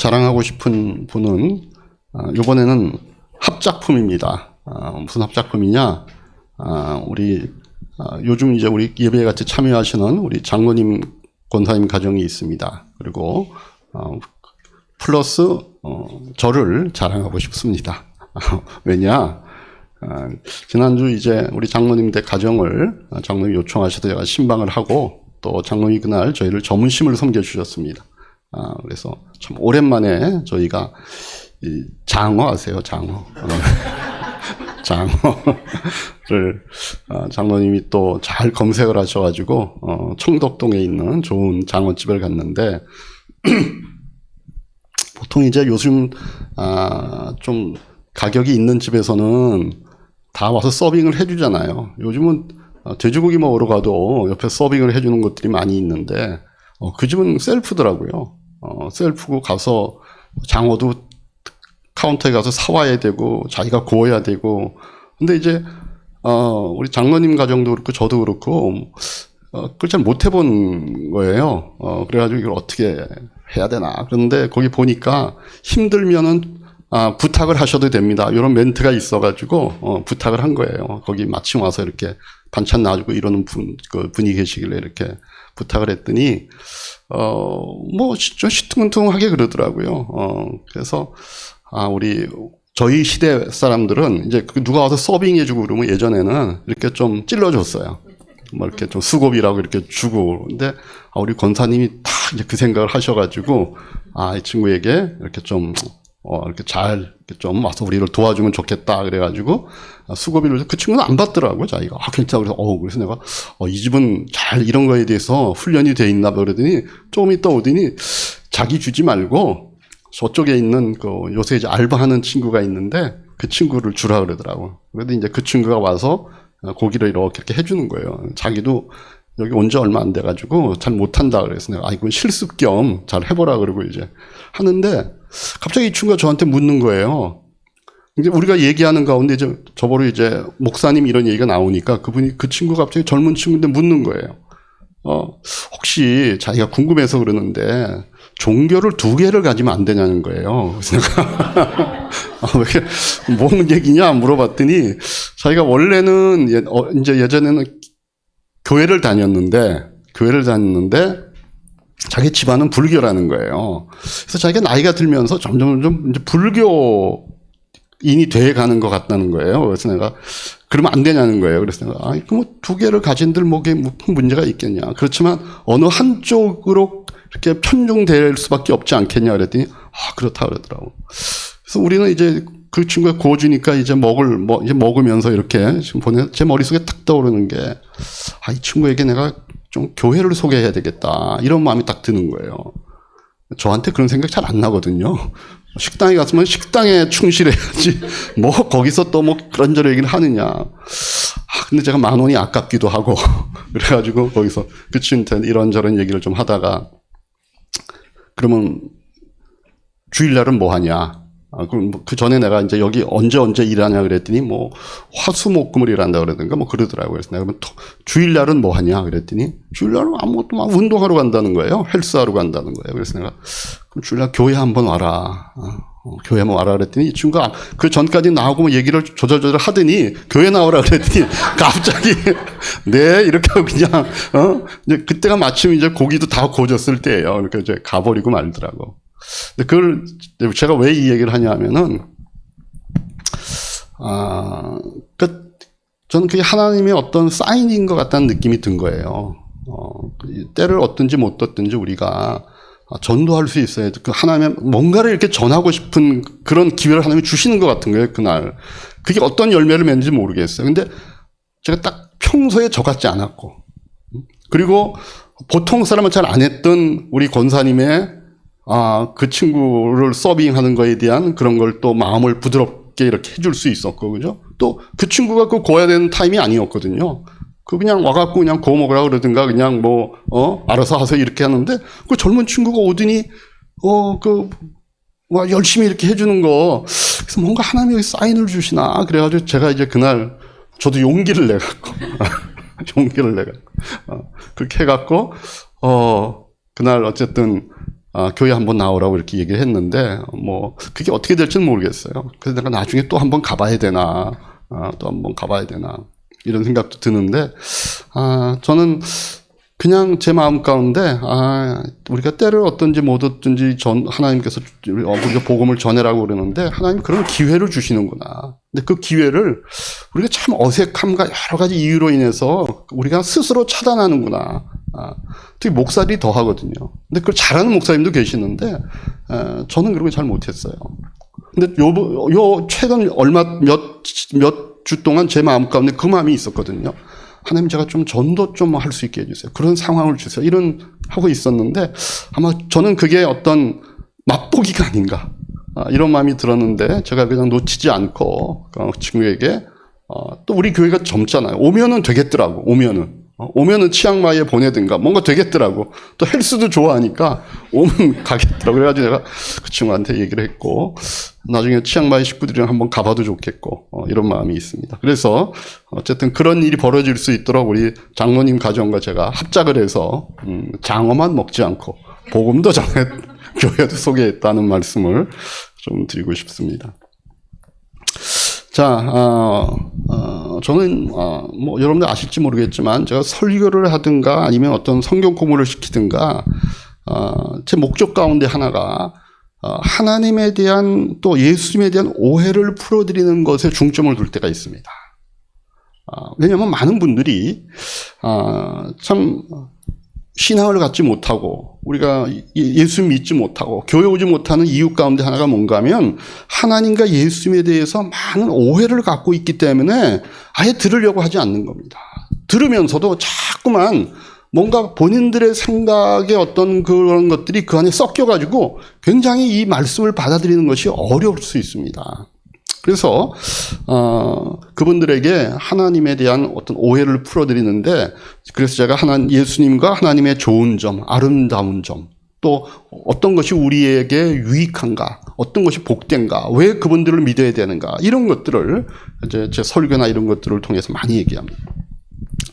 자랑하고 싶은 분은 이번에는 합작품입니다. 무슨 합작품이냐? 우리 요즘 이제 우리 예배에 같이 참여하시는 우리 장로님 권사님 가정이 있습니다. 그리고 플러스 저를 자랑하고 싶습니다. 왜냐? 지난주 이제 우리 장로님들 가정을 장로님이 요청하셔서 제가 신방을 하고 또 장로님이 그날 저희를 점심을 섬겨주셨습니다. 그래서 참 오랜만에 저희가 이 장어 아세요? 장어. 장어를 장로님이 또 잘 검색을 하셔가지고 청덕동에 있는 좋은 장어집을 갔는데 보통 이제 요즘 좀 가격이 있는 집에서는 다 와서 서빙을 해주잖아요. 요즘은 돼지고기 먹으러 가도 옆에 서빙을 해주는 것들이 많이 있는데 그 집은 셀프더라고요. 셀프고 가서 장어도 카운터에 가서 사와야 되고 자기가 구워야 되고. 근데 이제 우리 장로님 가정도 그렇고 저도 그렇고 그걸 잘 못 해본 거예요. 그래가지고 이걸 어떻게 해야 되나. 그런데 거기 보니까 힘들면은 부탁을 하셔도 됩니다. 이런 멘트가 있어가지고 부탁을 한 거예요. 거기 마침 와서 이렇게 반찬 놔주고 이러는 분이 계시길래 이렇게 부탁을 했더니 뭐 좀 시퉁퉁하게 그러더라고요. 그래서 저희 시대 사람들은 이제 누가 와서 서빙해주고 그러면 예전에는 이렇게 좀 찔러줬어요. 뭐 이렇게 좀 수고비라고 이렇게 주고. 근데 우리 권사님이 다 이제 그 생각을 하셔가지고 이 친구에게 이렇게 좀 이렇게 잘 이렇게 좀 와서 우리를 도와주면 좋겠다 그래가지고 수고비를 그 친구는 안 받더라고요. 자기가 괜찮아. 그래서 내가 이 집은 잘 이런 거에 대해서 훈련이 돼 있나 봐 그러더니 조금 있다 오더니 자기 주지 말고 저쪽에 있는 요새 이제 알바하는 친구가 있는데 그 친구를 주라 그러더라고. 그래도 이제 그 친구가 와서 고기를 이렇게 해주는 거예요. 자기도 여기 온 지 얼마 안 돼가지고 잘 못한다 그래서 내가 이건 실습 겸 잘 해보라 그러고 이제 하는데 갑자기 이 친구가 저한테 묻는 거예요. 이제 우리가 얘기하는 가운데 저보러 이제 목사님 이런 얘기가 나오니까 그 친구가 갑자기 젊은 친구인데 묻는 거예요. 혹시 자기가 궁금해서 그러는데 종교를 2개를 가지면 안 되냐는 거예요. 그래서 내가 왜 뭔 얘기냐 물어봤더니 자기가 원래는 이제 예전에는 교회를 다녔는데 자기 집안은 불교라는 거예요. 그래서 자기가 나이가 들면서 점점 이제 불교인이 돼 가는 것 같다는 거예요. 그래서 내가 그러면 안 되냐는 거예요. 그래서 내가 뭐 2개를 가진들 뭐게 문제가 있겠냐. 그렇지만 어느 한쪽으로 이렇게 편중될 수밖에 없지 않겠냐 그랬더니 그렇다 그러더라고. 그래서 우리는 이제 그 친구가 구워주니까 이제 먹으면서 이렇게 지금 제 머릿속에 딱 떠오르는 게 이 친구에게 내가 좀 교회를 소개해야 되겠다 이런 마음이 딱 드는 거예요. 저한테 그런 생각 잘 안 나거든요. 식당에 갔으면 식당에 충실해야지 뭐 거기서 또 뭐 그런저런 얘기를 하느냐. 근데 제가 10,000원이 아깝기도 하고 그래가지고 거기서 그 친구한테 이런저런 얘기를 좀 하다가 그러면 주일날은 뭐 하냐. 그럼 그 전에 내가 이제 여기 언제 일하냐 그랬더니 뭐 화수목금을 일한다 그러던가 뭐 그러더라고요. 그래서 내가 주일날은 뭐 하냐 그랬더니 주일날은 아무것도 막 운동하러 간다는 거예요. 헬스하러 간다는 거예요. 그래서 내가 그럼 주일날 교회 한번 와라. 교회 한번 와라 그랬더니 이 친구가 그 전까지 나하고 뭐 얘기를 조절조절 하더니 교회 나오라 그랬더니 갑자기 네 이렇게 하고 그냥 이제 그때가 마침 이제 고기도 다 구워졌을 때예요. 그러니까 이제 가버리고 말더라고. 근데 그걸 제가 왜 이 얘기를 하냐 하면은 저는 그게 하나님의 어떤 사인인 것 같다는 느낌이 든 거예요. 때를 얻든지 못 얻든지 우리가 전도할 수 있어야 돼. 하나님의 뭔가를 이렇게 전하고 싶은 그런 기회를 하나님이 주시는 것 같은 거예요, 그날. 그게 어떤 열매를 맺는지 모르겠어요. 근데 제가 딱 평소에 저 같지 않았고, 그리고 보통 사람은 잘 안 했던 우리 권사님의 그 친구를 서빙하는 거에 대한 그런 걸 또 마음을 부드럽게 이렇게 해줄 수 있었고, 그죠? 또 그 친구가 그거 구워야 되는 타임이 아니었거든요. 그냥 와갖고 그냥 구워 먹으라 그러든가 그냥 알아서 하세요 이렇게 하는데 그 젊은 친구가 오더니 열심히 이렇게 해주는 거. 그래서 뭔가 하나님이 사인을 주시나. 그래가지고 제가 이제 그날 저도 용기를 내갖고 그렇게 해갖고 그날 어쨌든 교회 한번 나오라고 이렇게 얘기를 했는데, 뭐, 그게 어떻게 될지는 모르겠어요. 그래서 내가 나중에 또 한번 가봐야 되나, 또 한번 가봐야 되나, 이런 생각도 드는데, 저는 그냥 제 마음 가운데, 우리가 때를 어떤지 못 얻든지 하나님께서 우리가 복음을 전해라고 그러는데, 하나님 그런 기회를 주시는구나. 근데 그 기회를 우리가 참 어색함과 여러 가지 이유로 인해서 우리가 스스로 차단하는구나. 특히 목사들이 더 하거든요. 근데 그걸 잘하는 목사님도 계시는데, 저는 그런 걸 잘 못했어요. 근데 최근 몇 주 동안 제 마음 가운데 그 마음이 있었거든요. 하나님 제가 좀 전도 좀 할 수 있게 해주세요. 그런 상황을 주세요. 이런 하고 있었는데 아마 저는 그게 어떤 맛보기가 아닌가. 이런 마음이 들었는데 제가 그냥 놓치지 않고 친구에게 또 우리 교회가 젊잖아요. 오면은 되겠더라고. 오면은 치앙마이에 보내든가 뭔가 되겠더라고. 또 헬스도 좋아하니까 오면 가겠더라고. 그래가지고 내가 그 친구한테 얘기를 했고 나중에 치앙마이 식구들이랑 한번 가봐도 좋겠고 이런 마음이 있습니다. 그래서 어쨌든 그런 일이 벌어질 수 있도록 우리 장로님 가정과 제가 합작을 해서 장어만 먹지 않고 복음도 전해 교회도 소개했다는 말씀을 좀 드리고 싶습니다. 자, 저는, 뭐, 여러분들 아실지 모르겠지만, 제가 설교를 하든가 아니면 어떤 성경 공부를 시키든가, 제 목적 가운데 하나가, 하나님에 대한 또 예수님에 대한 오해를 풀어드리는 것에 중점을 둘 때가 있습니다. 왜냐하면 많은 분들이, 참, 신앙을 갖지 못하고 우리가 예수 믿지 못하고 교회 오지 못하는 이유 가운데 하나가 뭔가 하면 하나님과 예수님에 대해서 많은 오해를 갖고 있기 때문에 아예 들으려고 하지 않는 겁니다. 들으면서도 자꾸만 뭔가 본인들의 생각의 어떤 그런 것들이 그 안에 섞여가지고 굉장히 이 말씀을 받아들이는 것이 어려울 수 있습니다. 그래서 그분들에게 하나님에 대한 어떤 오해를 풀어드리는데 그래서 제가 예수님과 하나님의 좋은 점, 아름다운 점, 또 어떤 것이 우리에게 유익한가, 어떤 것이 복된가, 왜 그분들을 믿어야 되는가 이런 것들을 이제 제 설교나 이런 것들을 통해서 많이 얘기합니다.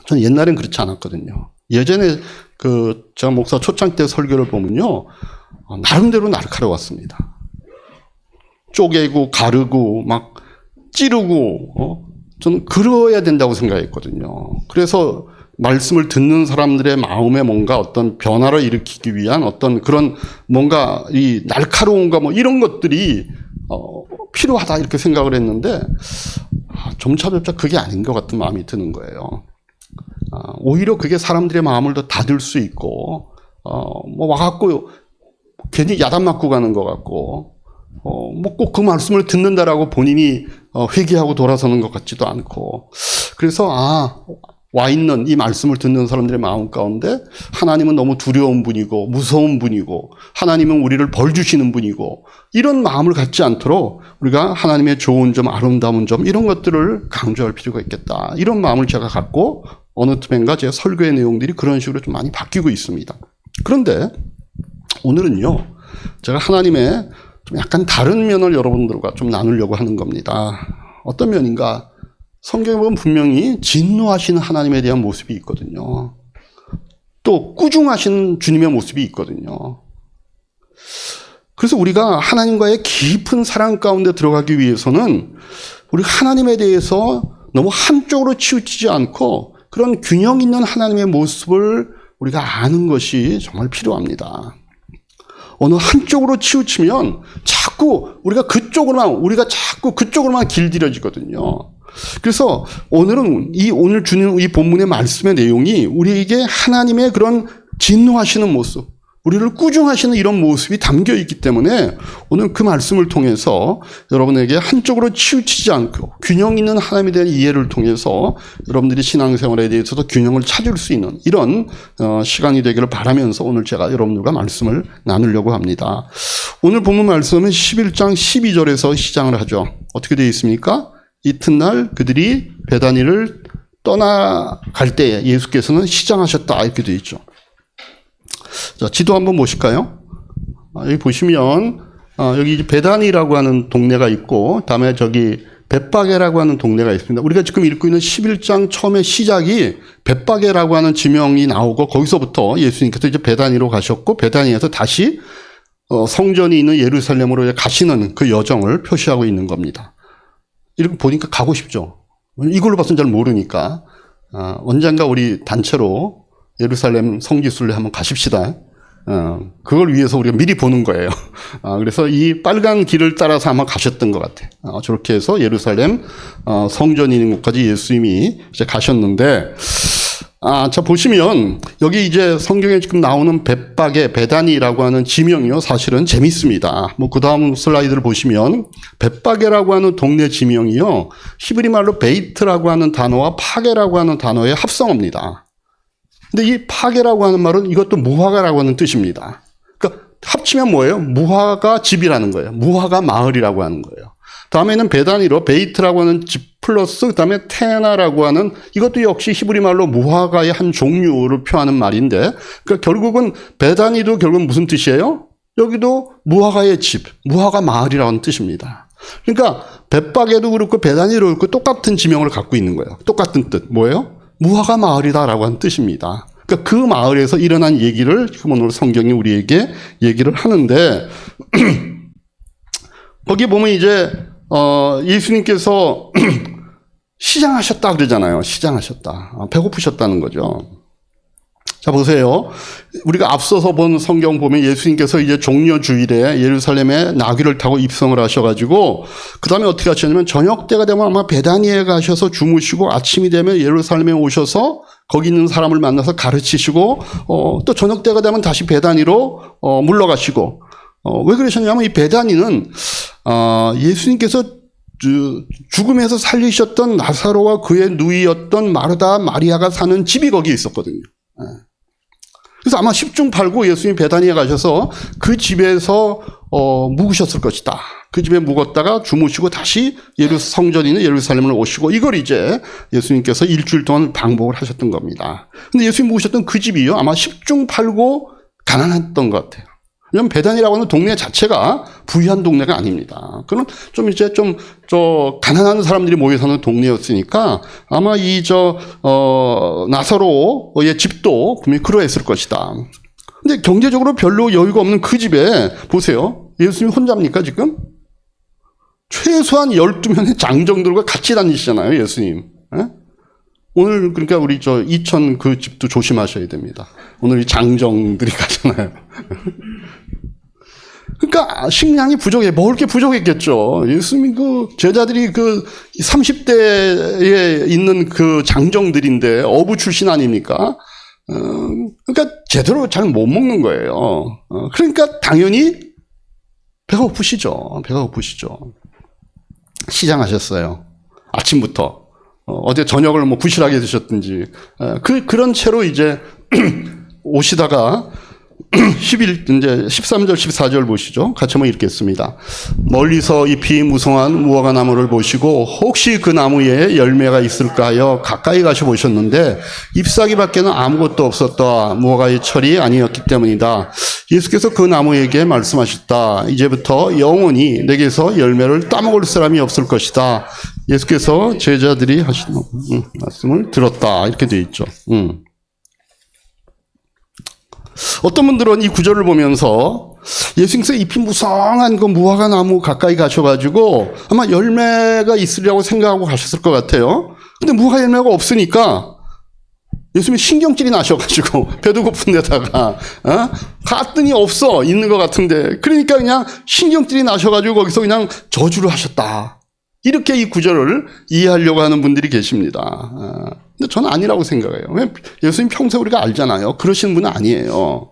저는 옛날엔 그렇지 않았거든요. 예전에 제가 목사 초창 때 설교를 보면요, 나름대로 날카로웠습니다. 쪼개고 가르고 막 찌르고 저는 그러야 된다고 생각했거든요. 그래서 말씀을 듣는 사람들의 마음에 뭔가 어떤 변화를 일으키기 위한 어떤 그런 뭔가 이 날카로움과 뭐 이런 것들이 필요하다 이렇게 생각을 했는데 점차점차 그게 아닌 것 같은 마음이 드는 거예요. 오히려 그게 사람들의 마음을 더 닫을 수 있고 뭐 와갖고 괜히 야단 맞고 가는 것 같고 뭐 꼭 그 말씀을 듣는다라고 본인이 회개하고 돌아서는 것 같지도 않고 그래서 와 있는 이 말씀을 듣는 사람들의 마음 가운데 하나님은 너무 두려운 분이고 무서운 분이고 하나님은 우리를 벌 주시는 분이고 이런 마음을 갖지 않도록 우리가 하나님의 좋은 점, 아름다운 점 이런 것들을 강조할 필요가 있겠다. 이런 마음을 제가 갖고 어느 틈엔가 제 설교의 내용들이 그런 식으로 좀 많이 바뀌고 있습니다. 그런데 오늘은요, 제가 하나님의 좀 약간 다른 면을 여러분들과 좀 나누려고 하는 겁니다. 어떤 면인가? 성경에 보면 분명히 진노하시는 하나님에 대한 모습이 있거든요. 또 꾸중하시는 주님의 모습이 있거든요. 그래서 우리가 하나님과의 깊은 사랑 가운데 들어가기 위해서는 우리가 하나님에 대해서 너무 한쪽으로 치우치지 않고 그런 균형 있는 하나님의 모습을 우리가 아는 것이 정말 필요합니다. 어느 한쪽으로 치우치면 우리가 자꾸 그쪽으로만 길들여지거든요. 그래서 오늘 주는 이 본문의 말씀의 내용이 우리에게 하나님의 그런 진노하시는 모습, 우리를 꾸중하시는 이런 모습이 담겨 있기 때문에 오늘 그 말씀을 통해서 여러분에게 한쪽으로 치우치지 않고 균형 있는 하나님에 대한 이해를 통해서 여러분들이 신앙생활에 대해서도 균형을 찾을 수 있는 이런 시간이 되기를 바라면서 오늘 제가 여러분들과 말씀을 나누려고 합니다. 오늘 본문 말씀은 11장 12절에서 시작을 하죠. 어떻게 되어 있습니까? 이튿날 그들이 베다니를 떠나갈 때에 예수께서는 시장하셨다 이렇게 되어 있죠. 자, 지도 한번 보실까요? 여기 보시면 여기 이제 베다니라고 하는 동네가 있고 다음에 저기 벳바게라고 하는 동네가 있습니다. 우리가 지금 읽고 있는 11장 처음에 시작이 벳바게라고 하는 지명이 나오고 거기서부터 예수님께서 이제 베다니로 가셨고 베다니에서 다시 성전이 있는 예루살렘으로 가시는 그 여정을 표시하고 있는 겁니다. 이렇게 보니까 가고 싶죠. 이걸로 봐서는 잘 모르니까 언젠가 우리 단체로 예루살렘 성지순례 한번 가십시다. 그걸 위해서 우리가 미리 보는 거예요. 그래서 이 빨간 길을 따라서 아마 가셨던 것 같아요. 저렇게 해서 예루살렘 성전이 있는 곳까지 예수님이 이제 가셨는데, 자, 보시면, 여기 이제 성경에 지금 나오는 벳박의 베다니라고 하는 지명이요. 사실은 재밌습니다. 그 다음 슬라이드를 보시면, 벳박이라고 하는 동네 지명이요. 히브리 말로 베이트라고 하는 단어와 파게라고 하는 단어의 합성어입니다. 근데 이 파게라고 하는 말은 이것도 무화과라고 하는 뜻입니다. 그러니까 합치면 뭐예요? 무화과 집이라는 거예요. 무화과 마을이라고 하는 거예요. 다음에는 베다니로 베이트라고 하는 집 플러스 그다음에 테나라고 하는 이것도 역시 히브리 말로 무화과의 한 종류를 표하는 말인데, 그러니까 결국은 베다니도 결국은 무슨 뜻이에요? 여기도 무화과의 집, 무화과 마을이라는 뜻입니다. 그러니까 벳박에도 그렇고 베다니도 그렇고 똑같은 지명을 갖고 있는 거예요. 똑같은 뜻 뭐예요? 무화과 마을이다라고 하는 뜻입니다. 그러니까 그 마을에서 일어난 얘기를 지금 오늘 성경이 우리에게 얘기를 하는데 거기 보면 이제 예수님께서 시장하셨다 그러잖아요. 시장하셨다. 배고프셨다는 거죠. 자, 보세요. 우리가 앞서서 본 성경 보면 예수님께서 이제 종려 주일에 예루살렘에 나귀를 타고 입성을 하셔가지고, 그 다음에 어떻게 하셨냐면, 저녁 때가 되면 아마 베다니에 가셔서 주무시고, 아침이 되면 예루살렘에 오셔서 거기 있는 사람을 만나서 가르치시고, 또 저녁 때가 되면 다시 베다니로 물러가시고, 왜 그러셨냐면, 이 베다니는, 예수님께서 죽음에서 살리셨던 나사로와 그의 누이였던 마르다, 마리아가 사는 집이 거기에 있었거든요. 그래서 아마 10중 8구 예수님이 베다니에 가셔서 그 집에서 묵으셨을 것이다. 그 집에 묵었다가 주무시고 다시 성전이 있는 예루살렘을 오시고, 이걸 이제 예수님께서 일주일 동안 방법을 하셨던 겁니다. 근데 예수님 묵으셨던 그 집이요, 아마 10중 8구 가난했던 것 같아요. 왜냐면 베다니라고 하는 동네 자체가 부유한 동네가 아닙니다. 그는 좀 이제 가난한 사람들이 모여 사는 동네였으니까 아마 나사로의 집도 분명히 그러했을 것이다. 근데 경제적으로 별로 여유가 없는 그 집에 보세요. 예수님 혼자입니까, 지금? 최소한 12명의 장정들과 같이 다니시잖아요, 예수님. 에? 오늘 그러니까 우리 이천 그 집도 조심하셔야 됩니다. 오늘 이 장정들이 가잖아요. 그러니까 식량이 부족해. 먹을 게 부족했겠죠. 예수님 그 제자들이 그 30대에 있는 그 장정들인데 어부 출신 아닙니까? 그러니까 제대로 잘 못 먹는 거예요. 그러니까 당연히 배가 고프시죠. 배가 고프시죠. 시장하셨어요. 아침부터. 어제 저녁을 뭐 부실하게 드셨든지. 그런 채로 이제 오시다가 이제 13절, 14절 보시죠. 같이 한번 읽겠습니다. 멀리서 잎이 무성한 무화과 나무를 보시고 혹시 그 나무에 열매가 있을까 하여 가까이 가셔 보셨는데 잎사귀밖에는 아무것도 없었다. 무화과의 철이 아니었기 때문이다. 예수께서 그 나무에게 말씀하셨다. 이제부터 영원히 내게서 열매를 따먹을 사람이 없을 것이다. 예수께서 제자들이 하신 말씀을 들었다. 이렇게 되어 있죠. 어떤 분들은 이 구절을 보면서 예수님께서 잎이 무성한 그 무화과 나무 가까이 가셔가지고 아마 열매가 있으리라고 생각하고 가셨을 것 같아요. 근데 무화과 열매가 없으니까 예수님이 신경질이 나셔가지고 배도 고픈 데다가 갔더니 없어 있는 것 같은데, 그러니까 그냥 신경질이 나셔가지고 거기서 그냥 저주를 하셨다. 이렇게 이 구절을 이해하려고 하는 분들이 계십니다. 근데 저는 아니라고 생각해요. 왜? 예수님 평소에 우리가 알잖아요. 그러시는 분은 아니에요.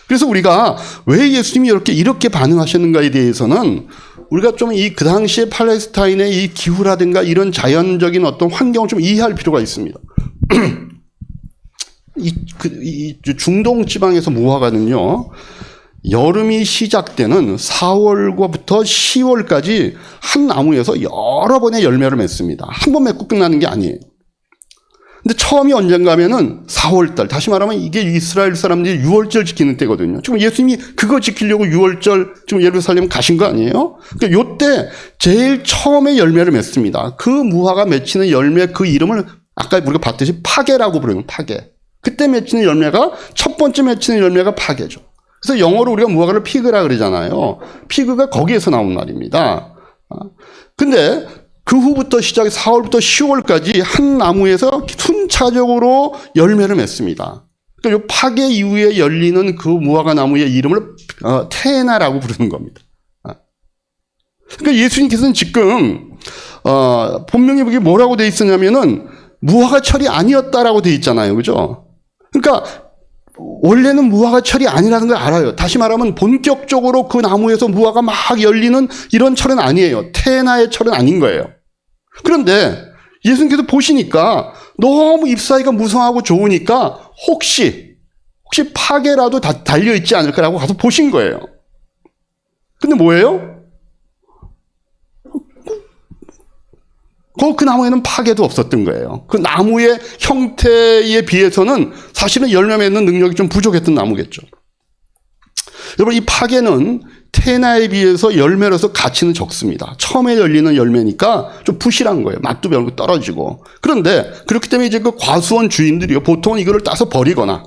그래서 우리가 왜 예수님이 이렇게 반응하셨는가에 대해서는 우리가 좀 그 당시에 팔레스타인의 이 기후라든가 이런 자연적인 어떤 환경을 좀 이해할 필요가 있습니다. 이 중동 지방에서 무화과는요, 여름이 시작되는 4월부터 10월까지 한 나무에서 여러 번의 열매를 맺습니다. 한 번 맺고 끝나는 게 아니에요. 근데 처음이 언젠가 하면은 4월달, 다시 말하면 이게 이스라엘 사람들이 6월절 지키는 때거든요. 지금 예수님이 그거 지키려고 6월절 지금 예루살렘 가신 거 아니에요? 그러니까 요때 제일 처음에 열매를 맺습니다. 그 무화과 맺히는 열매 그 이름을 아까 우리가 봤듯이 파게라고 부르는 파게. 그때 맺히는 열매가 첫 번째 맺히는 열매가 파게죠. 그래서 영어로 우리가 무화과를 피그라 그러잖아요. 피그가 거기에서 나온 말입니다. 근데 그 후부터 시작해 4월부터 10월까지 한 나무에서 순차적으로 열매를 맺습니다. 그러니까 이 파괴 이후에 열리는 그 무화과 나무의 이름을 테나라고 부르는 겁니다. 그러니까 예수님께서는 지금 본명에 보기 뭐라고 돼 있었냐면은 무화과철이 아니었다라고 돼 있잖아요. 그죠? 그러니까 원래는 무화과철이 아니라는 걸 알아요. 다시 말하면 본격적으로 그 나무에서 무화과가 막 열리는 이런 철은 아니에요. 테나의 철은 아닌 거예요. 그런데 예수님께서 보시니까 너무 잎사귀가 무성하고 좋으니까 혹시 파괴라도 달려있지 않을까라고 가서 보신 거예요. 근데 뭐예요? 그 나무에는 파괴도 없었던 거예요. 그 나무의 형태에 비해서는 사실은 열매 맺는 능력이 좀 부족했던 나무겠죠. 여러분, 이 파괴는 테나에 비해서 열매로서 가치는 적습니다. 처음에 열리는 열매니까 좀 부실한 거예요. 맛도 별로 떨어지고. 그런데 그렇기 때문에 이제 그 과수원 주인들이요, 보통은 이거를 따서 버리거나,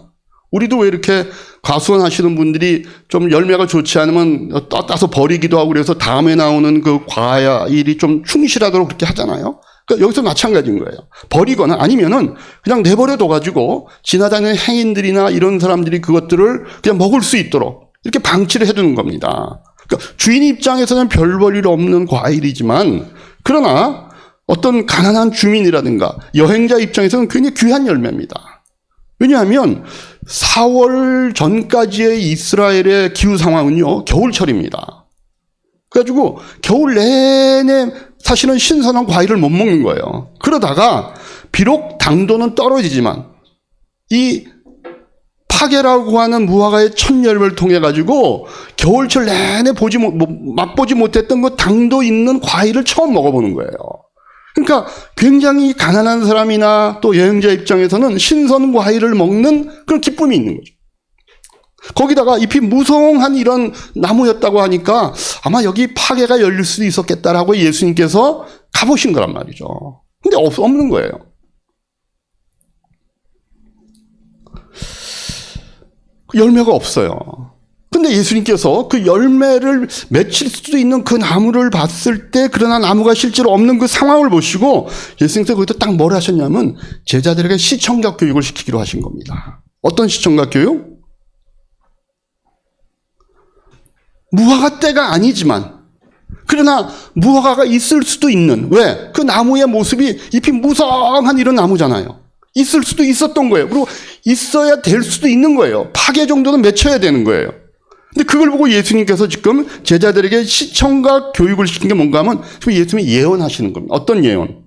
우리도 왜 이렇게 과수원 하시는 분들이 좀 열매가 좋지 않으면 따서 버리기도 하고 그래서 다음에 나오는 그 과일이 좀 충실하도록 그렇게 하잖아요. 그러니까 여기서 마찬가지인 거예요. 버리거나 아니면은 그냥 내버려둬가지고 지나다니는 행인들이나 이런 사람들이 그것들을 그냥 먹을 수 있도록 이렇게 방치를 해두는 겁니다. 그러니까 주인 입장에서는 별 볼일 없는 과일이지만 그러나 어떤 가난한 주민이라든가 여행자 입장에서는 굉장히 귀한 열매입니다. 왜냐하면 4월 전까지의 이스라엘의 기후 상황은요, 겨울철입니다. 그래가지고 겨울 내내 사실은 신선한 과일을 못 먹는 거예요. 그러다가 비록 당도는 떨어지지만 이 파괴라고 하는 무화과의 첫 열매를 통해 가지고 겨울철 내내 맛보지 못했던 그 당도 있는 과일을 처음 먹어보는 거예요. 그러니까 굉장히 가난한 사람이나 또 여행자 입장에서는 신선 과일을 먹는 그런 기쁨이 있는 거죠. 거기다가 잎이 무성한 이런 나무였다고 하니까 아마 여기 파괴가 열릴 수도 있었겠다라고 예수님께서 가보신 거란 말이죠. 근데 없는 거예요. 열매가 없어요. 근데 예수님께서 그 열매를 맺힐 수도 있는 그 나무를 봤을 때 그러나 나무가 실제로 없는 그 상황을 보시고 예수님께서 거기서 딱 뭘 하셨냐면 제자들에게 시청각 교육을 시키기로 하신 겁니다. 어떤 시청각 교육? 무화과 때가 아니지만 그러나 무화과가 있을 수도 있는, 왜? 그 나무의 모습이 잎이 무성한 이런 나무잖아요. 있을 수도 있었던 거예요. 그리고 있어야 될 수도 있는 거예요. 파괴 정도는 맺혀야 되는 거예요. 근데 그걸 보고 예수님께서 지금 제자들에게 시청각 교육을 시킨 게 뭔가 하면 지금 예수님이 예언하시는 겁니다. 어떤 예언?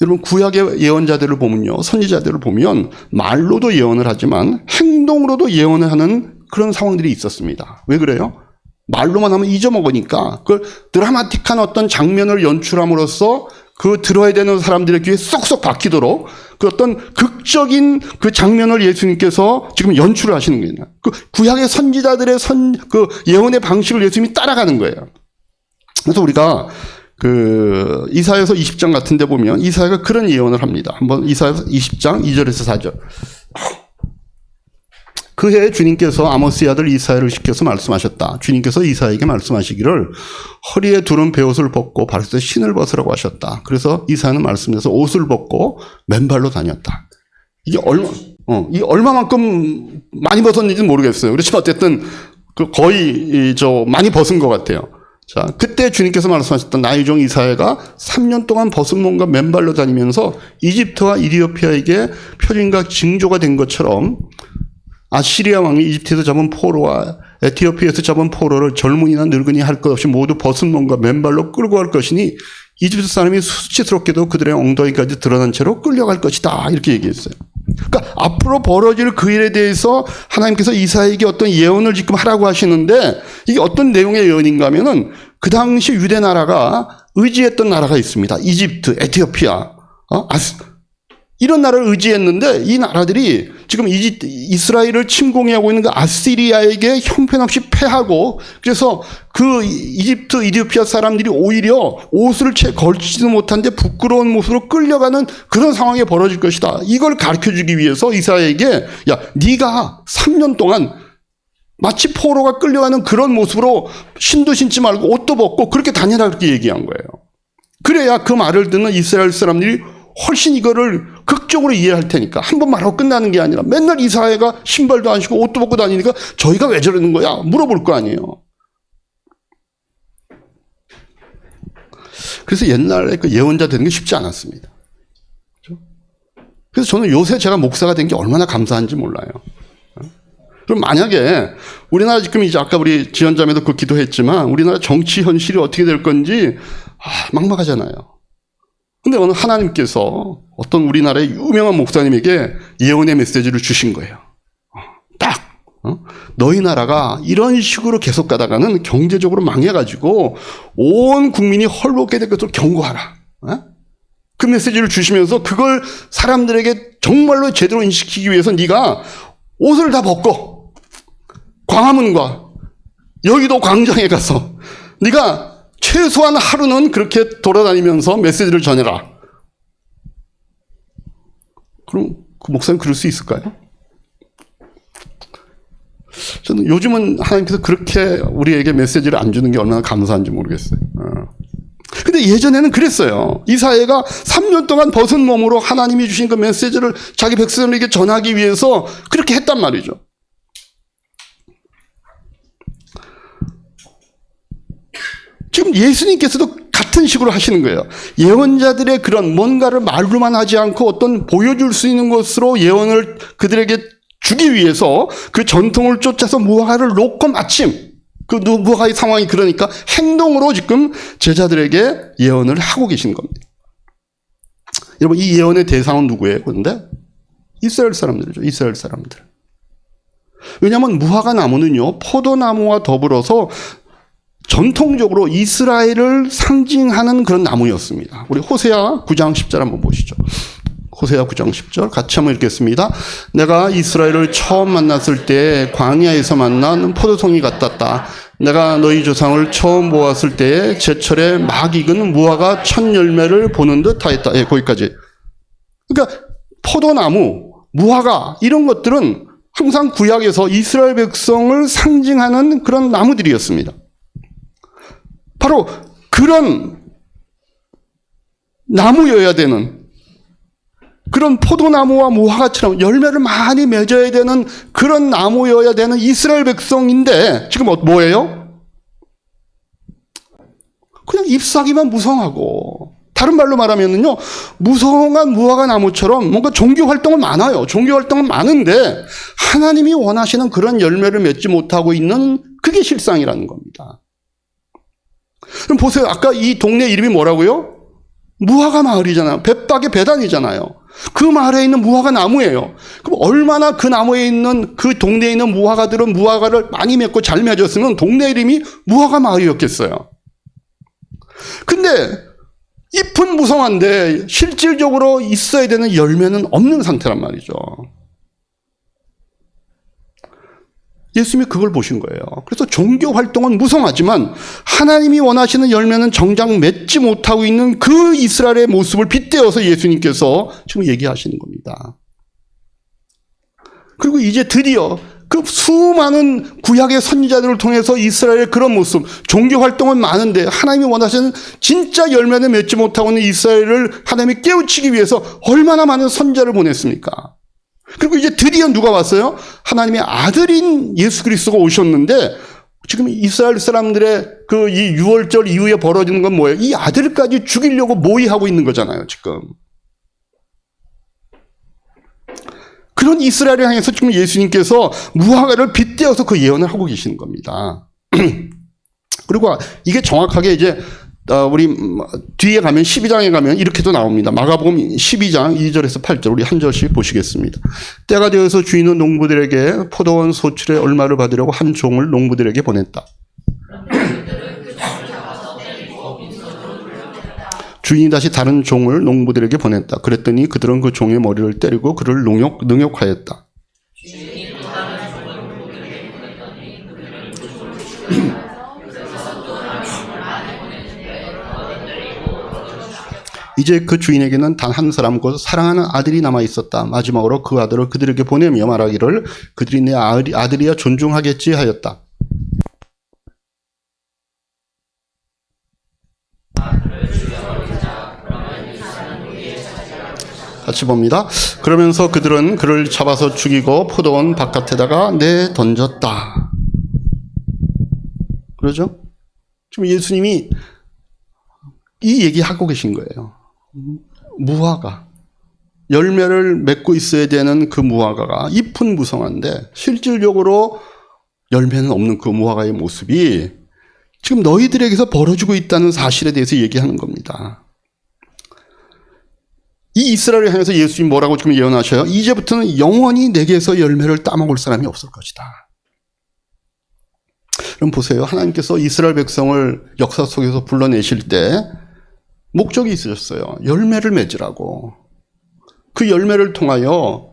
여러분, 구약의 예언자들을 보면요, 선지자들을 보면 말로도 예언을 하지만 행동으로도 예언을 하는 그런 상황들이 있었습니다. 왜 그래요? 말로만 하면 잊어먹으니까 그 드라마틱한 어떤 장면을 연출함으로써 그 들어야 되는 사람들의 귀에 쏙쏙 박히도록 그 어떤 극적인 그 장면을 예수님께서 지금 연출을 하시는 거예요. 그 구약의 선지자들의 그 예언의 방식을 예수님이 따라가는 거예요. 그래서 우리가 그 이사야서 20장 같은 데 보면 이사야가 그런 예언을 합니다. 한번 이사야서 20장 2절에서 4절. 그 해에 주님께서 아모스의 아들 이사야를 시켜서 말씀하셨다. 주님께서 이사야에게 말씀하시기를 허리에 두른 베옷을 벗고 발에서 신을 벗으라고 하셨다. 그래서 이사야는 말씀에서 옷을 벗고 맨발로 다녔다. 이게 얼마만큼 많이 벗었는지는 모르겠어요. 그렇지만 어쨌든 거의 많이 벗은 것 같아요. 자, 그때 주님께서 말씀하셨던 나의 종 이사야가 3년 동안 벗은 몸과 맨발로 다니면서 이집트와 이디오피아에게 표징과 징조가 된 것처럼 아시리아 왕이 이집트에서 잡은 포로와 에티오피아에서 잡은 포로를 젊은이나 늙은이 할 것 없이 모두 벗은 몸과 맨발로 끌고 갈 것이니 이집트 사람이 수치스럽게도 그들의 엉덩이까지 드러난 채로 끌려갈 것이다. 이렇게 얘기했어요. 그러니까 앞으로 벌어질 그 일에 대해서 하나님께서 이사야에게 어떤 예언을 지금 하라고 하시는데 이게 어떤 내용의 예언인가 하면은 그 당시 유대 나라가 의지했던 나라가 있습니다. 이집트, 에티오피아, 이런 나라를 의지했는데 이 나라들이 지금 이스라엘을 침공하고 있는 그 아시리아에게 형편없이 패하고, 그래서 그 이집트, 이디오피아 사람들이 오히려 옷을 채 걸치지도 못한 데 부끄러운 모습으로 끌려가는 그런 상황이 벌어질 것이다. 이걸 가르쳐주기 위해서 이사야에게, 야, 네가 3년 동안 마치 포로가 끌려가는 그런 모습으로 신도 신지 말고 옷도 벗고 그렇게 다니라, 그렇게 얘기한 거예요. 그래야 그 말을 듣는 이스라엘 사람들이 훨씬 이거를 극적으로 이해할 테니까, 한 번 말하고 끝나는 게 아니라 맨날 이사야가 신발도 안 신고 옷도 벗고 다니니까 저희가 왜 저러는 거야? 물어볼 거 아니에요. 그래서 옛날에 그 예언자 되는 게 쉽지 않았습니다. 그래서 저는 요새 제가 목사가 된 게 얼마나 감사한지 몰라요. 그럼 만약에 우리나라 지금 이제 아까 우리 지연자매도 그 기도했지만 우리나라 정치 현실이 어떻게 될 건지 막막하잖아요. 근데 오늘 하나님께서 어떤 우리나라의 유명한 목사님에게 예언의 메시지를 주신 거예요. 딱 너희 나라가 이런 식으로 계속 가다가는 경제적으로 망해가지고 온 국민이 헐벗게 될 것을 경고하라. 그 메시지를 주시면서 그걸 사람들에게 정말로 제대로 인식시키기 위해서 네가 옷을 다 벗고 광화문과 여의도 광장에 가서 네가 최소한 하루는 그렇게 돌아다니면서 메시지를 전해라. 그럼 그 목사님 그럴 수 있을까요? 저는 요즘은 하나님께서 그렇게 우리에게 메시지를 안 주는 게 얼마나 감사한지 모르겠어요. 근데 예전에는 그랬어요. 이사야가 3년 동안 벗은 몸으로 하나님이 주신 그 메시지를 자기 백성에게 전하기 위해서 그렇게 했단 말이죠. 지금 예수님께서도 같은 식으로 하시는 거예요. 예언자들의 그런 뭔가를 말로만 하지 않고 어떤 보여줄 수 있는 것으로 예언을 그들에게 주기 위해서 그 전통을 쫓아서 무화과를 놓고 마침 그 무화과의 상황이 그러니까 행동으로 지금 제자들에게 예언을 하고 계신 겁니다. 여러분, 이 예언의 대상은 누구예요? 그런데 이스라엘 사람들이죠. 이스라엘 사람들. 왜냐하면 무화과 나무는요, 포도나무와 더불어서 전통적으로 이스라엘을 상징하는 그런 나무였습니다. 우리 호세아 9장 10절 한번 보시죠. 호세아 9장 10절 같이 한번 읽겠습니다. 내가 이스라엘을 처음 만났을 때 광야에서 만난 포도송이 같았다. 내가 너희 조상을 처음 보았을 때에 제철에 막 익은 무화과 첫 열매를 보는 듯 하였다. 예, 거기까지. 그러니까 포도나무, 무화과 이런 것들은 항상 구약에서 이스라엘 백성을 상징하는 그런 나무들이었습니다. 바로 그런 나무여야 되는, 그런 포도나무와 무화과처럼 열매를 많이 맺어야 되는 그런 나무여야 되는 이스라엘 백성인데 지금 뭐예요? 그냥 잎사귀만 무성하고, 다른 말로 말하면요, 무성한 무화과 나무처럼 뭔가 종교 활동은 많아요. 종교 활동은 많은데 하나님이 원하시는 그런 열매를 맺지 못하고 있는, 그게 실상이라는 겁니다. 그럼 보세요. 아까 이 동네 이름이 뭐라고요? 무화과 마을이잖아요. 벳박의 배단이잖아요. 그 마을에 있는 무화과 나무예요. 그럼 얼마나 그 나무에 있는, 그 동네에 있는 무화과들은 무화과를 많이 맺고 잘 맺었으면 동네 이름이 무화과 마을이었겠어요. 근데 잎은 무성한데 실질적으로 있어야 되는 열매는 없는 상태란 말이죠. 예수님이 그걸 보신 거예요. 그래서 종교 활동은 무성하지만 하나님이 원하시는 열매는 정작 맺지 못하고 있는 그 이스라엘의 모습을 빗대어서 예수님께서 지금 얘기하시는 겁니다. 그리고 이제 드디어 그 수많은 구약의 선지자들을 통해서 이스라엘의 그런 모습, 종교 활동은 많은데 하나님이 원하시는 진짜 열매를 맺지 못하고 있는 이스라엘을 하나님이 깨우치기 위해서 얼마나 많은 선지자를 보냈습니까? 그리고 이제 드디어 누가 왔어요? 하나님의 아들인 예수 그리스도가 오셨는데 지금 이스라엘 사람들의 그 이 유월절 이후에 벌어지는 건 뭐예요? 이 아들까지 죽이려고 모의하고 있는 거잖아요, 지금. 그런 이스라엘을 향해서 지금 예수님께서 무화과를 빗대어서 그 예언을 하고 계시는 겁니다. 그리고 이게 정확하게 이제 우리 뒤에 가면 12장에 가면 이렇게도 나옵니다. 마가복음 12장 2절에서 8절 우리 한 절씩 보시겠습니다. 때가 되어서 주인은 농부들에게 포도원 소출의 얼마를 받으려고 한 종을 농부들에게 보냈다. 주인이 다시 다른 종을 농부들에게 보냈다. 그랬더니 그들은 그 종의 머리를 때리고 그를 능욕하였다. 이제 그 주인에게는 단 한 사람 곧 사랑하는 아들이 남아 있었다. 마지막으로 그 아들을 그들에게 보내며 말하기를 그들이 내 아들이야 존중하겠지 하였다. 같이 봅니다. 그러면서 그들은 그를 잡아서 죽이고 포도원 바깥에다가 내던졌다. 그러죠? 지금 예수님이 이 얘기하고 계신 거예요. 무화과. 열매를 맺고 있어야 되는 그 무화과가 잎은 무성한데 실질적으로 열매는 없는 그 무화과의 모습이 지금 너희들에게서 벌어지고 있다는 사실에 대해서 얘기하는 겁니다. 이 이스라엘을 향해서 예수님이 뭐라고 지금 예언하셔요? 이제부터는 영원히 내게서 열매를 따먹을 사람이 없을 것이다. 그럼 보세요. 하나님께서 이스라엘 백성을 역사 속에서 불러내실 때 목적이 있으셨어요. 열매를 맺으라고. 그 열매를 통하여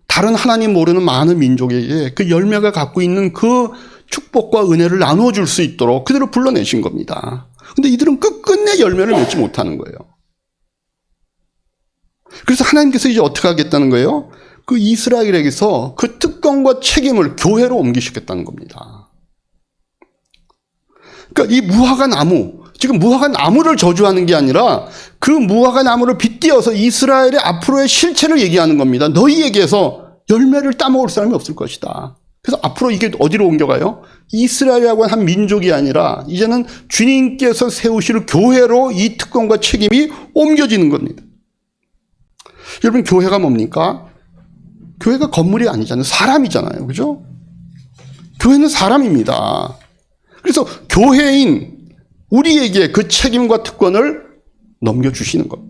다른 하나님 모르는 많은 민족에게 그 열매가 갖고 있는 그 축복과 은혜를 나누어 줄 수 있도록 그들을 불러내신 겁니다. 근데 이들은 끝끝내 열매를 맺지 못하는 거예요. 그래서 하나님께서 이제 어떻게 하겠다는 거예요? 그 이스라엘에게서 그 특권과 책임을 교회로 옮기시겠다는 겁니다. 그러니까 이 무화과 나무, 지금 무화과 나무를 저주하는 게 아니라 그 무화과 나무를 빗대어서 이스라엘의 앞으로의 실체를 얘기하는 겁니다. 너희에게서 열매를 따먹을 사람이 없을 것이다. 그래서 앞으로 이게 어디로 옮겨가요? 이스라엘이라고 한 민족이 아니라 이제는 주님께서 세우실 교회로 이 특권과 책임이 옮겨지는 겁니다. 여러분, 교회가 뭡니까? 교회가 건물이 아니잖아요. 사람이잖아요. 그죠? 교회는 사람입니다. 그래서 교회인 우리에게 그 책임과 특권을 넘겨주시는 것.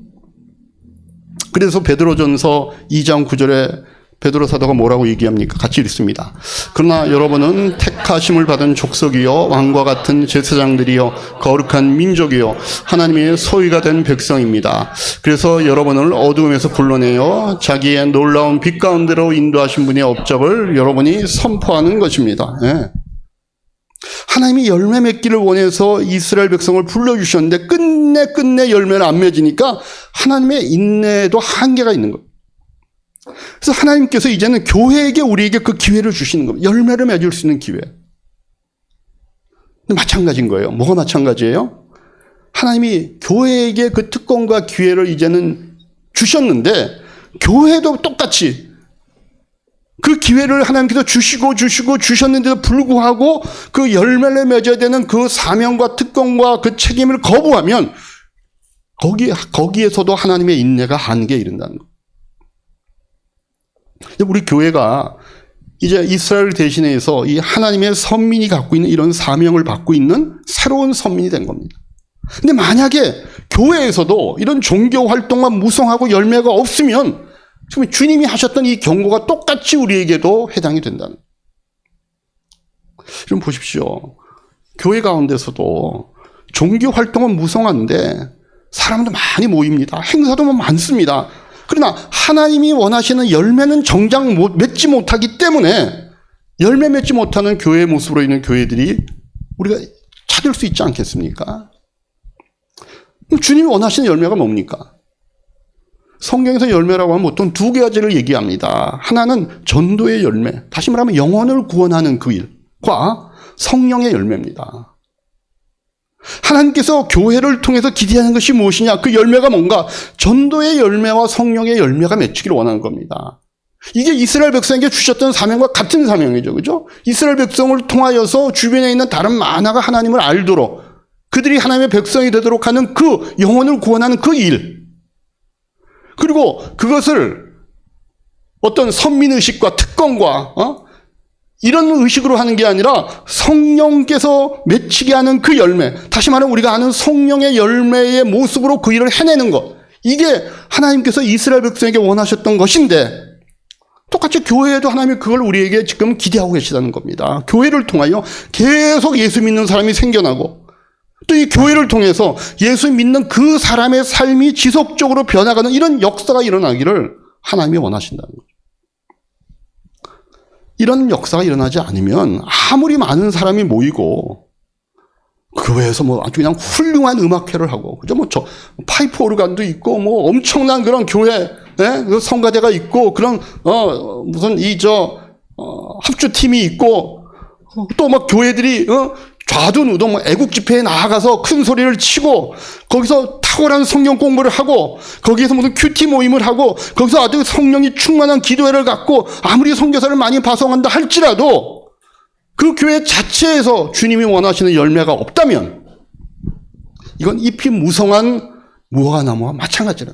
그래서 베드로전서 2장 9절에 베드로 사도가 뭐라고 얘기합니까? 같이 읽습니다. 그러나 여러분은 택하심을 받은 족속이요 왕과 같은 제사장들이요 거룩한 민족이요 하나님의 소유가 된 백성입니다. 그래서 여러분을 어두움에서 불러내어 자기의 놀라운 빛 가운데로 인도하신 분의 업적을 여러분이 선포하는 것입니다. 네. 하나님이 열매 맺기를 원해서 이스라엘 백성을 불러주셨는데 끝내 열매를 안 맺으니까 하나님의 인내에도 한계가 있는 거예요. 그래서 하나님께서 이제는 교회에게 우리에게 그 기회를 주시는 겁니다. 열매를 맺을 수 있는 기회. 마찬가지인 거예요. 뭐가 마찬가지예요? 하나님이 교회에게 그 특권과 기회를 이제는 주셨는데 교회도 똑같이 그 기회를 하나님께서 주셨는데도 불구하고 그 열매를 맺어야 되는 그 사명과 특권과 그 책임을 거부하면 거기에서도 하나님의 인내가 한계에 이른다는 거예요. 우리 교회가 이제 이스라엘 대신해서 이 하나님의 선민이 갖고 있는 이런 사명을 받고 있는 새로운 선민이 된 겁니다. 근데 만약에 교회에서도 이런 종교 활동만 무성하고 열매가 없으면 지금 주님이 하셨던 이 경고가 똑같이 우리에게도 해당이 된다는. 좀 보십시오. 교회 가운데서도 종교 활동은 무성한데 사람도 많이 모입니다. 행사도 많습니다. 그러나 하나님이 원하시는 열매는 정작 맺지 못하기 때문에 열매 맺지 못하는 교회의 모습으로 있는 교회들이 우리가 찾을 수 있지 않겠습니까? 주님이 원하시는 열매가 뭡니까? 성경에서 열매라고 하면 보통 두 가지를 얘기합니다. 하나는 전도의 열매, 다시 말하면 영혼을 구원하는 그 일과 성령의 열매입니다. 하나님께서 교회를 통해서 기대하는 것이 무엇이냐? 그 열매가 뭔가? 전도의 열매와 성령의 열매가 맺히기를 원하는 겁니다. 이게 이스라엘 백성에게 주셨던 사명과 같은 사명이죠. 그죠? 이스라엘 백성을 통하여서 주변에 있는 다른 만화가 하나님을 알도록 그들이 하나님의 백성이 되도록 하는 그 영혼을 구원하는 그 일. 그리고 그것을 어떤 선민의식과 특권과 이런 의식으로 하는 게 아니라 성령께서 맺히게 하는 그 열매, 다시 말하면 우리가 아는 성령의 열매의 모습으로 그 일을 해내는 것, 이게 하나님께서 이스라엘 백성에게 원하셨던 것인데 똑같이 교회에도 하나님이 그걸 우리에게 지금 기대하고 계시다는 겁니다. 교회를 통하여 계속 예수 믿는 사람이 생겨나고 또 이 교회를 통해서 예수 믿는 그 사람의 삶이 지속적으로 변화가는 이런 역사가 일어나기를 하나님이 원하신다는 거죠. 이런 역사가 일어나지 않으면 아무리 많은 사람이 모이고 교회에서 뭐 아주 그냥 훌륭한 음악회를 하고, 그죠? 뭐 저 파이프 오르간도 있고, 뭐 엄청난 그런 교회, 그 성가대가 있고, 그런 무슨 합주팀이 있고, 또 막 교회들이 좌두우도 뭐 애국 집회에 나아가서 큰 소리를 치고, 거기서 탁월한 성경 공부를 하고, 거기에서 무슨 큐티 모임을 하고, 거기서 아주 성령이 충만한 기도회를 갖고, 아무리 선교사를 많이 파송한다 할지라도 그 교회 자체에서 주님이 원하시는 열매가 없다면 이건 잎이 무성한 무화과나무와 마찬가지라.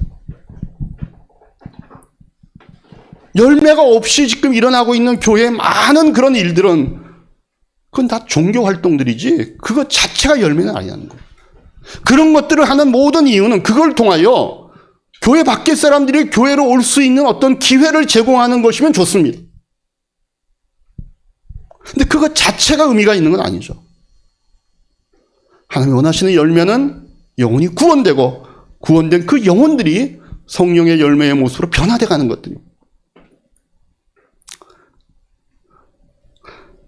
열매가 없이 지금 일어나고 있는 교회의 많은 그런 일들은 그건 다 종교 활동들이지 그것 자체가 열매는 아니라는 거예요. 그런 것들을 하는 모든 이유는 그걸 통하여 교회 밖의 사람들이 교회로 올 수 있는 어떤 기회를 제공하는 것이면 좋습니다. 근데 그것 자체가 의미가 있는 건 아니죠. 하나님이 원하시는 열매는 영혼이 구원되고, 구원된 그 영혼들이 성령의 열매의 모습으로 변화되어 가는 것들입니다.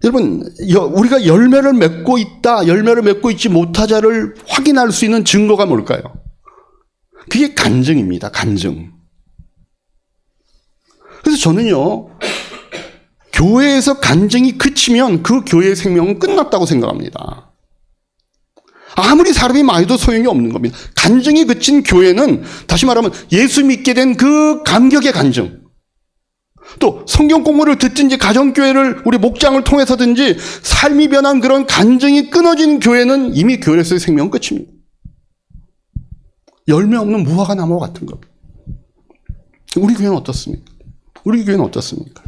여러분, 우리가 열매를 맺고 있다, 열매를 맺고 있지 못하자를 확인할 수 있는 증거가 뭘까요? 그게 간증입니다. 간증. 그래서 저는요, 교회에서 간증이 그치면 그 교회의 생명은 끝났다고 생각합니다. 아무리 사람이 많아도 소용이 없는 겁니다. 간증이 그친 교회는 다시 말하면 예수 믿게 된 그 감격의 간증, 또 성경 공부를 듣든지 가정교회를 우리 목장을 통해서든지 삶이 변한 그런 간증이 끊어진 교회는 이미 교회에서의 생명은 끝입니다. 열매 없는 무화과 나무와 같은 겁니다. 우리 교회는 어떻습니까? 우리 교회는 어떻습니까?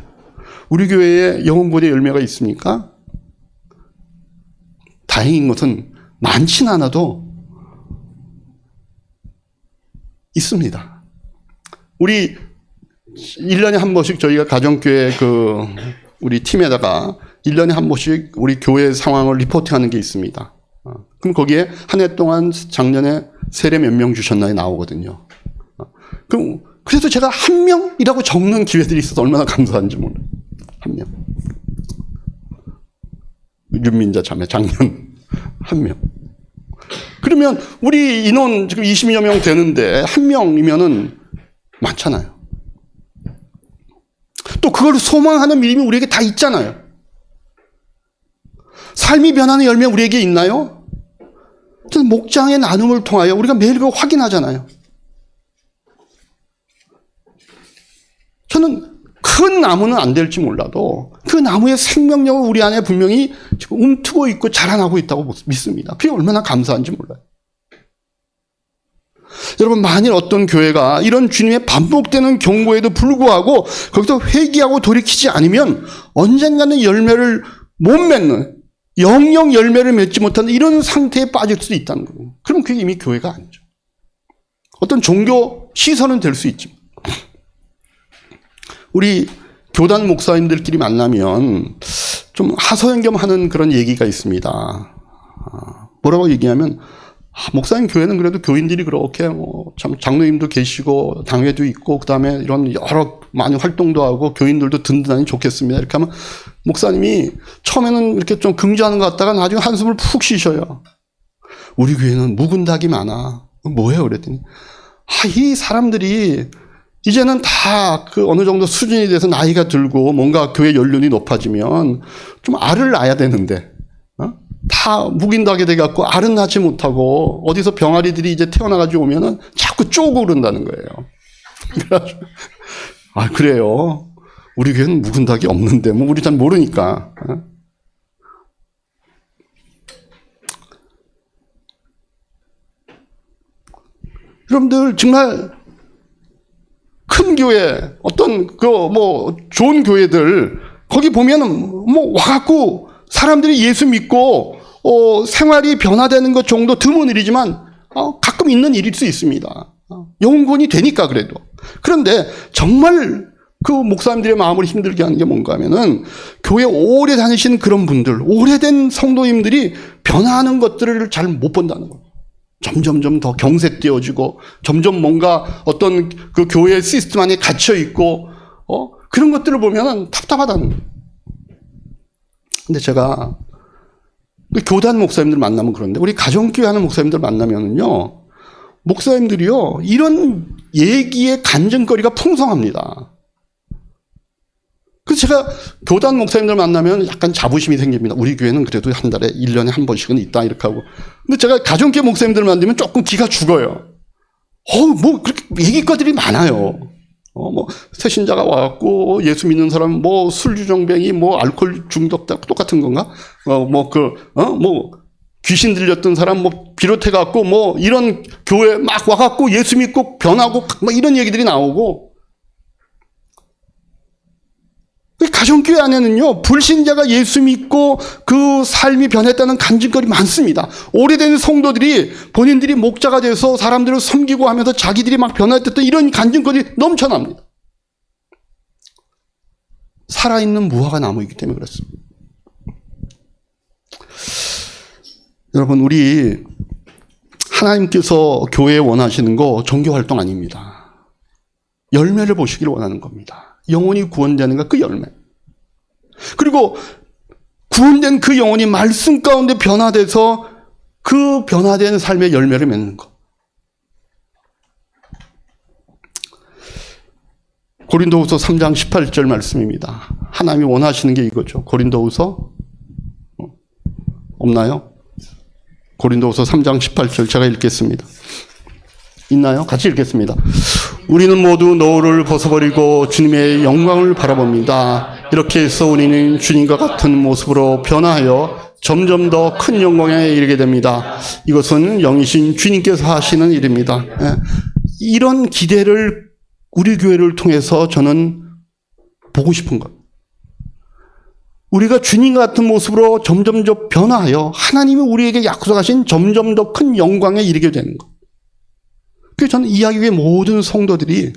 우리 교회에 영혼보의 열매가 있습니까? 다행인 것은 많진 않아도 있습니다. 우리 1년에 한 번씩 저희가 가정교회 우리 팀에다가 1년에 한 번씩 우리 교회 상황을 리포팅하는 게 있습니다. 그럼 거기에 한 해 동안 작년에 세례 몇 명 주셨나요? 나오거든요. 그래서 제가 한 명이라고 적는 기회들이 있어서 얼마나 감사한지 몰라요. 한 명. 윤민자 자매 작년 한 명. 그러면 우리 인원 지금 20여 명 되는데 한 명이면은 많잖아요. 또 그걸 소망하는 믿음이 우리에게 다 있잖아요. 삶이 변하는 열매 우리에게 있나요? 저는 목장의 나눔을 통하여 우리가 매일 그걸 확인하잖아요. 저는 큰 나무는 안 될지 몰라도 그 나무의 생명력을 우리 안에 분명히 지금 움트고 있고 자라나고 있다고 믿습니다. 그게 얼마나 감사한지 몰라요. 여러분, 만일 어떤 교회가 이런 주님의 반복되는 경고에도 불구하고 거기서 회개하고 돌이키지 않으면 언젠가는 열매를 못 맺는, 영영 열매를 맺지 못하는 이런 상태에 빠질 수도 있다는 거예요. 그럼 그게 이미 교회가 아니죠. 어떤 종교 시설은 될 수 있지만. 우리 교단 목사님들끼리 만나면 좀 하소연겸하는 그런 얘기가 있습니다. 뭐라고 얘기하면, 목사님 교회는 그래도 교인들이 그렇게 참 장로님도 계시고 당회도 있고 그다음에 이런 여러 많은 활동도 하고 교인들도 든든하니 좋겠습니다. 이렇게 하면 목사님이 처음에는 이렇게 좀 긍정하는 것 같다가 나중에 한숨을 푹 쉬셔요. 우리 교회는 묵은 닭이 많아. 뭐예요? 그랬더니 이 사람들이 이제는 다 그 어느 정도 수준이 돼서 나이가 들고 뭔가 교회 연륜이 높아지면 좀 알을 낳아야 되는데 다 묵인하게 돼갖고 알은 낳지 못하고 어디서 병아리들이 이제 태어나가지고 오면은 자꾸 쪼고 그런다는 거예요. 그래가지고 그래요. 우리 교회는 묵은 닭이 없는데 뭐 우리 잘 모르니까. 여러분들 정말 큰 교회, 어떤 좋은 교회들 거기 보면은 와갖고 사람들이 예수 믿고 생활이 변화되는 것 정도 드문 일이지만 가끔 있는 일일 수 있습니다. 영혼구원이 되니까 그래도. 그런데 정말 그 목사님들의 마음을 힘들게 하는 게 뭔가 하면은 교회 오래 다니신 그런 분들, 오래된 성도님들이 변화하는 것들을 잘 못 본다는 거예요. 점점 더 경색되어지고 점점 뭔가 어떤 그 교회 시스템 안에 갇혀 있고 그런 것들을 보면은 답답하다는 거예요. 근데 제가 교단 목사님들 만나면 그런데 우리 가정교회 하는 목사님들 만나면은요, 목사님들이요, 이런 얘기의 간증거리가 풍성합니다. 그래서 제가 교단 목사님들 만나면 약간 자부심이 생깁니다. 우리 교회는 그래도 한 달에 1년에 한 번씩은 있다, 이렇게 하고. 근데 제가 가정교회 목사님들 만나면 조금 기가 죽어요. 뭐, 그렇게 얘기거리들이 많아요. 뭐, 새신자가 와갖고, 예수 믿는 사람, 뭐, 술주정뱅이, 뭐, 알코올 중독, 똑같은 건가? 뭐, 귀신 들렸던 사람, 뭐, 비롯해갖고, 뭐, 이런 교회 막 와갖고, 예수 믿고 변하고, 뭐, 이런 얘기들이 나오고, 가정교회 안에는요, 불신자가 예수 믿고 그 삶이 변했다는 간증거리 많습니다. 오래된 성도들이 본인들이 목자가 돼서 사람들을 섬기고 하면서 자기들이 막 변화했던 이런 간증거리 넘쳐납니다. 살아있는 무화과 나무이기 때문에 그렇습니다. 여러분, 우리 하나님께서 교회에 원하시는 거 종교활동 아닙니다. 열매를 보시길 원하는 겁니다. 영혼이 구원되는 것, 그 열매. 그리고 구원된 그 영혼이 말씀 가운데 변화돼서 그 변화된 삶의 열매를 맺는 것. 고린도후서 3장 18절 말씀입니다. 하나님이 원하시는 게 이거죠. 고린도후서 없나요? 고린도후서 3장 18절 제가 읽겠습니다. 있나요? 같이 읽겠습니다. 우리는 모두 노를 벗어버리고 주님의 영광을 바라봅니다. 이렇게 해서 우리는 주님과 같은 모습으로 변화하여 점점 더 큰 영광에 이르게 됩니다. 이것은 영이신 주님께서 하시는 일입니다. 이런 기대를 우리 교회를 통해서 저는 보고 싶은 것. 우리가 주님 같은 모습으로 점점 더 변화하여 하나님이 우리에게 약속하신 점점 더 큰 영광에 이르게 되는 것. 그래서 저는 이야기의 모든 성도들이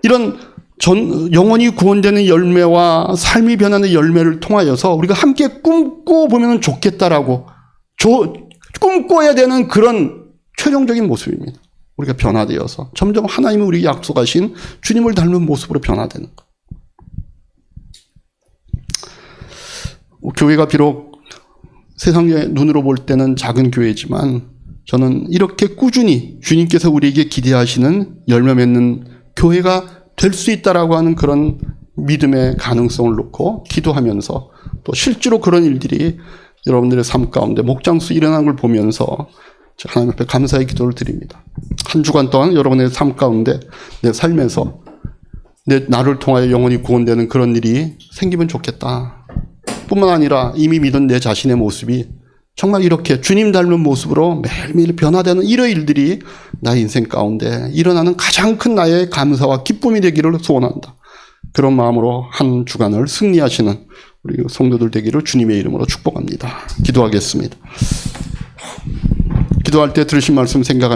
이런 영원히 구원되는 열매와 삶이 변하는 열매를 통하여서 우리가 함께 꿈꿔보면 좋겠다라고 꿈꿔야 되는 그런 최종적인 모습입니다. 우리가 변화되어서 점점 하나님이 우리 약속하신 주님을 닮은 모습으로 변화되는 것. 교회가 비록 세상의 눈으로 볼 때는 작은 교회지만 저는 이렇게 꾸준히 주님께서 우리에게 기대하시는 열매 맺는 교회가 될 수 있다라고 하는 그런 믿음의 가능성을 놓고 기도하면서 또 실제로 그런 일들이 여러분들의 삶 가운데 목장수 일어나는 걸 보면서 하나님 앞에 감사의 기도를 드립니다. 한 주간 동안 여러분의 삶 가운데 내 삶에서 나를 통하여 영혼이 구원되는 그런 일이 생기면 좋겠다. 뿐만 아니라 이미 믿은 내 자신의 모습이 정말 이렇게 주님 닮은 모습으로 매일매일 변화되는 이런 일들이 나의 인생 가운데 일어나는 가장 큰 나의 감사와 기쁨이 되기를 소원한다. 그런 마음으로 한 주간을 승리하시는 우리 성도들 되기를 주님의 이름으로 축복합니다. 기도하겠습니다. 기도할 때 들으신 말씀 생각합니다.